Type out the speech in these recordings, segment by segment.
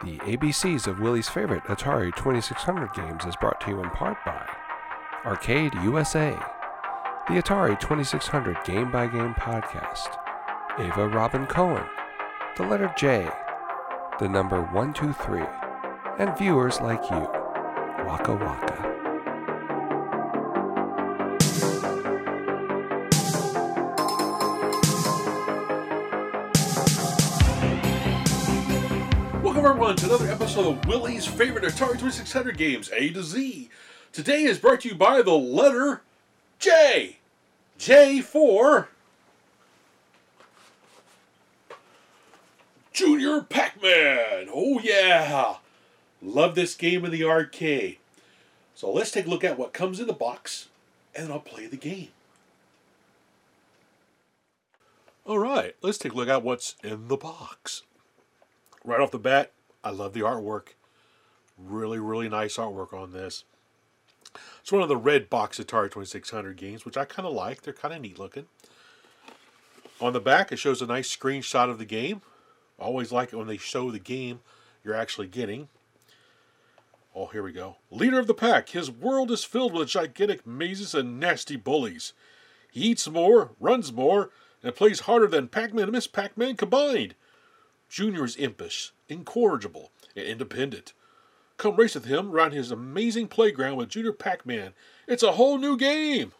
The ABCs of Willie's favorite Atari 2600 games is brought to you in part by Arcade USA, the Atari 2600 Game by Game podcast, Ava Robin Cohen, the letter J, the number 123, and viewers like you. Waka Waka. Welcome everyone to another episode of Willie's favorite Atari 2600 games, A to Z. Today is brought to you by the letter J. J for Junior Pac-Man. Oh yeah! Love this game in the arcade. So let's take a look at what comes in the box, and then I'll play the game. Alright, let's take a look at what's in the box. Right off the bat, I love the artwork. Really nice artwork on this. It's one of the red box Atari 2600 games, which I kind of like. They're kind of neat looking. On the back, it shows a nice screenshot of the game. I always like it when they show the game you're actually getting. Oh, here we go. Leader of the pack. His world is filled with gigantic mazes and nasty bullies. He eats more, runs more, and plays harder than Pac-Man and Miss Pac-Man combined. Junior is impish, incorrigible, and independent. Come race with him around his amazing playground with Junior Pac-Man. It's a whole new game.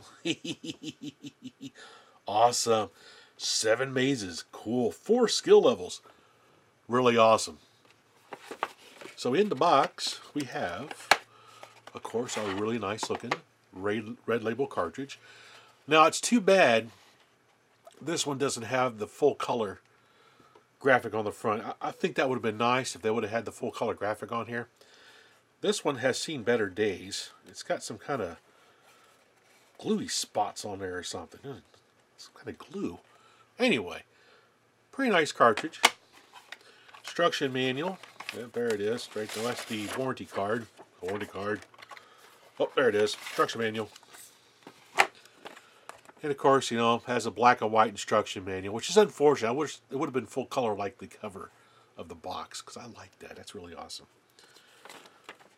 Awesome. 7 mazes. Cool. 4 skill levels. Really awesome. So in the box, we have, of course, our really nice looking red label cartridge. Now, it's too bad this one doesn't have the full color graphic on the front. I think that would have been nice if they would have had the full color graphic on here. This one has seen better days. It's got some kind of gluey spots on there or something. Some kind of glue. Anyway, pretty nice cartridge. Instruction manual. Yeah, there it is. Right there. That's the warranty card. Warranty card. Oh, there it is. Instruction manual. And of course, has a black and white instruction manual, which is unfortunate. I wish it would have been full color like the cover of the box, because I like that. That's really awesome.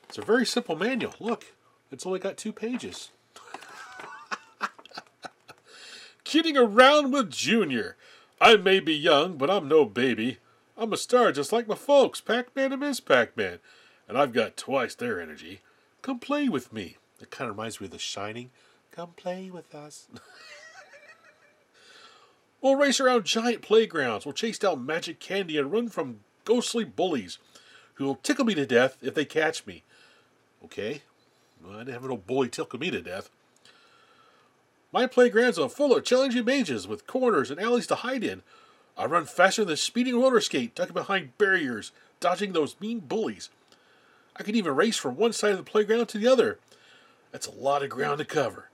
It's a very simple manual. Look, it's only got 2 pages. Kidding around with Junior. I may be young, but I'm no baby. I'm a star just like my folks, Pac-Man and Miss Pac-Man. And I've got twice their energy. Come play with me. It kind of reminds me of The Shining. Come play with us. We'll race around giant playgrounds. We'll chase down magic candy and run from ghostly bullies who will tickle me to death if they catch me. Okay. Well, I didn't have no bully tickle me to death. My playgrounds are full of challenging mazes with corners and alleys to hide in. I run faster than a speeding roller skate, ducking behind barriers, dodging those mean bullies. I can even race from one side of the playground to the other. That's a lot of ground to cover.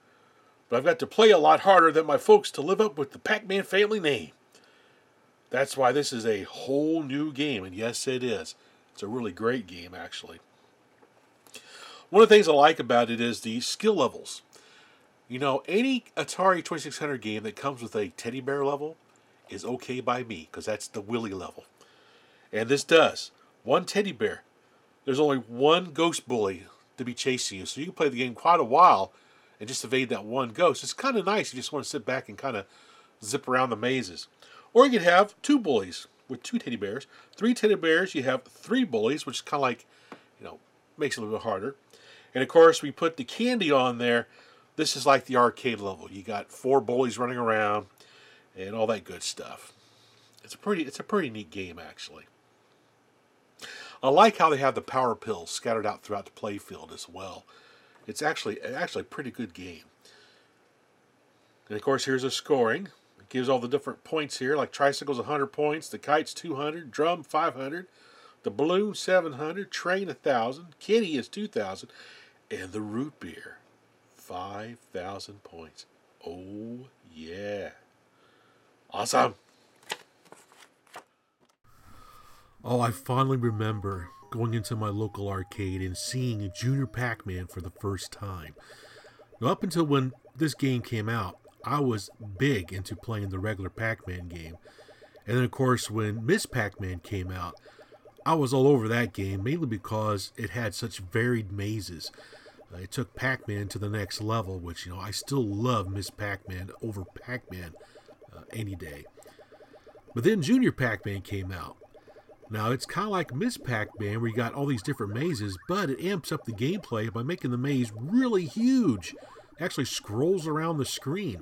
But I've got to play a lot harder than my folks to live up with the Pac-Man family name. That's why this is a whole new game, and yes, it is. It's a really great game, actually. One of the things I like about it is the skill levels. Any Atari 2600 game that comes with a teddy bear level is okay by me, because that's the Willie level. And this does. 1 teddy bear. There's only 1 ghost bully to be chasing you, so you can play the game quite a while and just evade that 1 ghost. It's kind of nice if you just want to sit back and kind of zip around the mazes. Or you could have 2 bullies with 2 teddy bears. 3 teddy bears, you have 3 bullies, which is kind of like, makes it a little bit harder. And of course, we put the candy on there. This is like the arcade level. You got 4 bullies running around and all that good stuff. It's a pretty neat game, actually. I like how they have the power pills scattered out throughout the play field as well. It's actually a pretty good game. And of course, here's the scoring. It gives all the different points here, like tricycles 100 points, the kite's 200, drum 500, the balloon 700, train 1,000, kitty is 2,000, and the root beer 5,000 points. Oh yeah, awesome! Oh, I fondly remember going into my local arcade and seeing Junior Pac-Man for the first time. Now, up until when this game came out, I was big into playing the regular Pac-Man game. And then, of course, when Miss Pac-Man came out, I was all over that game, mainly because it had such varied mazes. It took Pac-Man to the next level, which, I still love Miss Pac-Man over Pac-Man any day. But then Junior Pac-Man came out. Now, it's kind of like Miss Pac-Man, where you got all these different mazes, but it amps up the gameplay by making the maze really huge. It actually scrolls around the screen.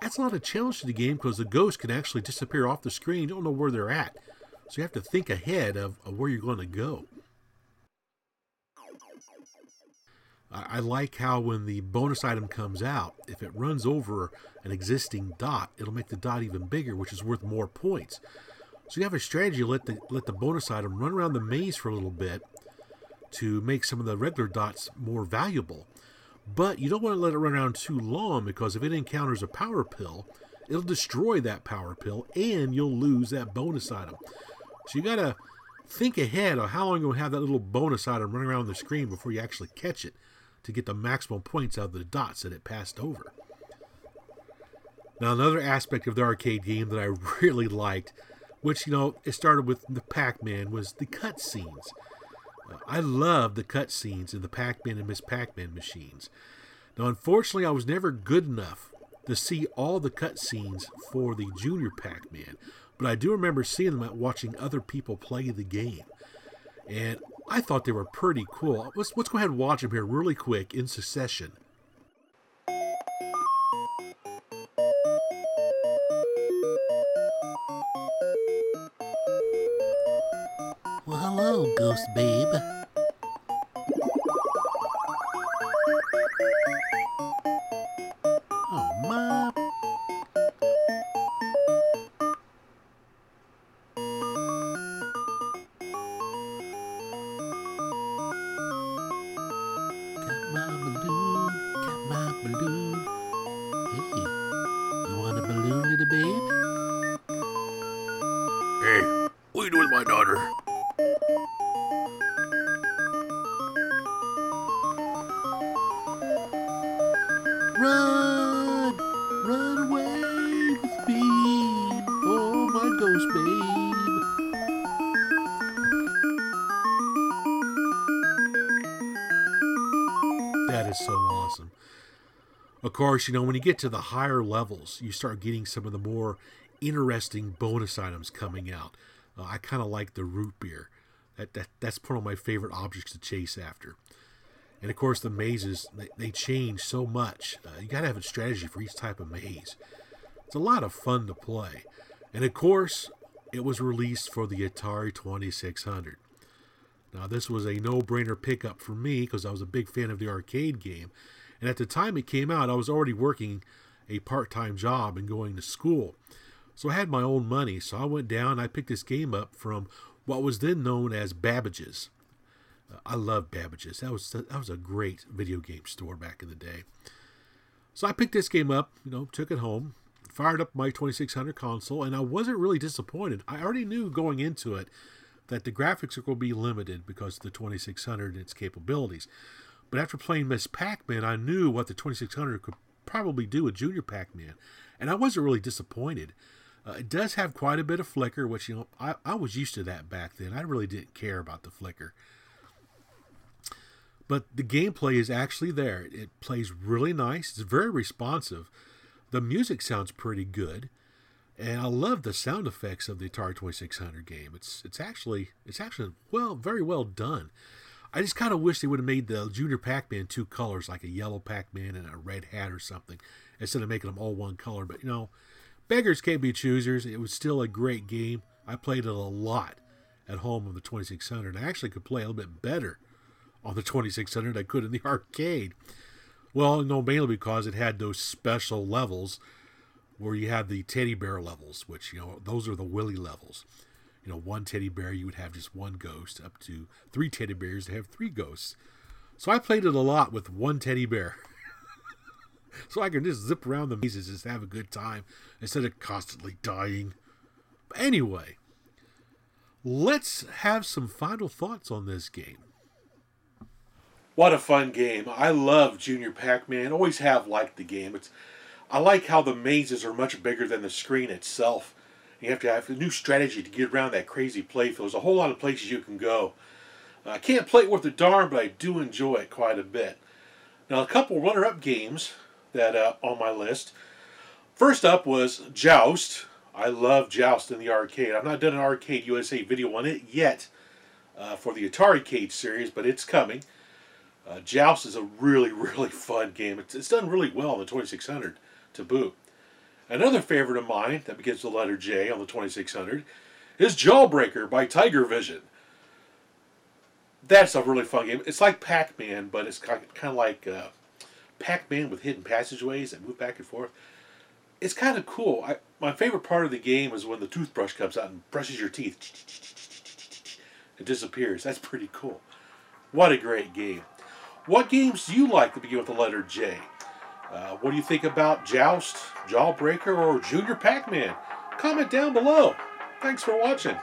That's not a challenge to the game because the ghosts can actually disappear off the screen. You don't know where they're at. So you have to think ahead of where you're going to go. I like how when the bonus item comes out, if it runs over an existing dot, it'll make the dot even bigger, which is worth more points. So you have a strategy to let the bonus item run around the maze for a little bit to make some of the regular dots more valuable. But you don't want to let it run around too long, because if it encounters a power pill, it'll destroy that power pill and you'll lose that bonus item. So you got to think ahead of how long you'll have that little bonus item running around the screen before you actually catch it to get the maximum points out of the dots that it passed over. Now, another aspect of the arcade game that I really liked, which, it started with the Pac-Man, was the cutscenes. I love the cutscenes in the Pac-Man and Miss Pac-Man machines. Now, unfortunately, I was never good enough to see all the cutscenes for the Junior Pac-Man, but I do remember seeing them watching other people play the game. And I thought they were pretty cool. Let's go ahead and watch them here really quick in succession. Well, hello, Ghost Babe. Oh, Mom. Got my balloon. Hey, you want a balloon, little babe? Hey, what are you doing with my daughter? Run! Run away with me! Oh, my ghost babe! That is so awesome. Of course, when you get to the higher levels, you start getting some of the more interesting bonus items coming out. I kind of like the root beer. That's one of my favorite objects to chase after. And of course, the mazes, they change so much. You got to have a strategy for each type of maze. It's a lot of fun to play. And of course, it was released for the Atari 2600. Now, this was a no-brainer pickup for me because I was a big fan of the arcade game. And at the time it came out, I was already working a part-time job and going to school. So I had my own money. So I went down and I picked this game up from what was then known as Babbage's. I love Babbage's. That was a great video game store back in the day. So I picked this game up, took it home, fired up my 2600 console, and I wasn't really disappointed. I already knew going into it that the graphics are going to be limited because of the 2600 and its capabilities. But after playing Miss Pac-Man, I knew what the 2600 could probably do with Junior Pac-Man, and I wasn't really disappointed. It does have quite a bit of flicker, which, I was used to that back then. I really didn't care about the flicker. But the gameplay is actually there. It plays really nice. It's very responsive. The music sounds pretty good. And I love the sound effects of the Atari 2600 game. It's actually very well done. I just kind of wish they would have made the Junior Pac-Man two colors, like a yellow Pac-Man and a red hat or something, instead of making them all one color. But, beggars can't be choosers. It was still a great game. I played it a lot at home on the 2600. I actually could play a little bit better on the 2600 than I could in the arcade. Well, mainly because it had those special levels where you had the teddy bear levels, which, those are the Willie levels. One teddy bear, you would have just one ghost, up to 3 teddy bears to have 3 ghosts. So I played it a lot with one teddy bear. So I can just zip around the mazes and just have a good time instead of constantly dying. But anyway, let's have some final thoughts on this game. What a fun game. I love Junior Pac-Man. Always have liked the game. I like how the mazes are much bigger than the screen itself. You have to have a new strategy to get around that crazy playfield. There's a whole lot of places you can go. I can't play it worth a darn, but I do enjoy it quite a bit. Now, a couple runner-up games that on my list. First up was Joust. I love Joust in the arcade. I've not done an Arcade USA video on it yet for the Atari Cade series, but it's coming. Joust is a really, really fun game. It's done really well on the 2600 to boot. Another favorite of mine that begins with the letter J on the 2600 is Jawbreaker by Tiger Vision. That's a really fun game. It's like Pac-Man, but it's kind of like Pac-Man with hidden passageways that move back and forth. It's kind of cool. My favorite part of the game is when the toothbrush comes out and brushes your teeth. It disappears. That's pretty cool. What a great game. What games do you like that begin with the letter J? What do you think about Joust, Jawbreaker, or Junior Pac-Man? Comment down below. Thanks for watching.